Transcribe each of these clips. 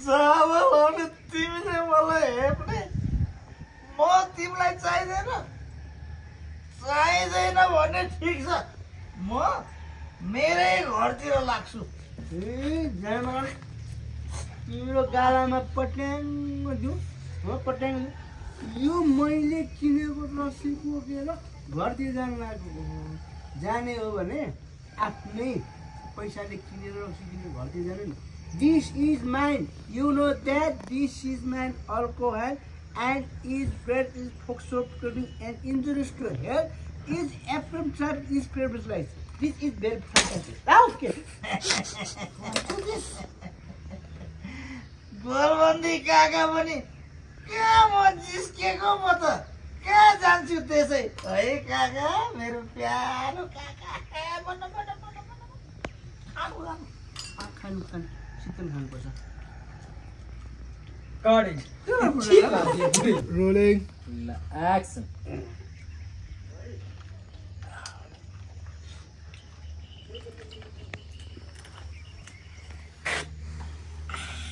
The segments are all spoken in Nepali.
जब लाउने तिमीले मलाई हेप्ने म तिमीलाई चाहिँदैन भने ठिक छ म मेरै घरतिर लाग्छु तिम्रो गालामा पट्याङ्ग दिउँ पट्याङ्ग यो मैले किनेको रक्सी बोकेर घरतिर जानु लागेको जाने हो भने आफ्नै पैसाले किनेर रक्सी किनेर घरतिर जानु नि this is mine you know that this is mine alcohol and is bread is foxtrotting and injuries to health is FM trap is privileged. This is very fantastic. Okay. गोलबन्दी काका पनि कहाँ म जिस्केको म त कहाँ जान्छु त्यसै है काका मेरो प्यारो काका खानु चिकन खानुपर्छ Recording. Rolling. Action.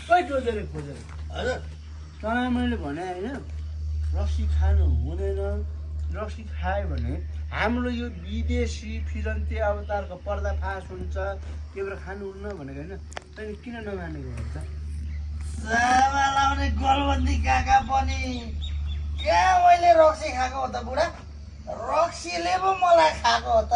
हजुर तँलाई मैले भने होइन रक्सी खानु हुँदैन रक्सी खायो भने हाम्रो यो विदेशी फिरन्ते अवतारको पर्दाफास हुन्छ त्यो भएर खानुहुन्न भनेको होइन तैँले किन नमानेको भन्छ सामा लाउने गोलबन्दी काका पनि कहाँ मैले रक्सी खाएको हो त बुढा रक्सीले पो मलाई खाएको हो त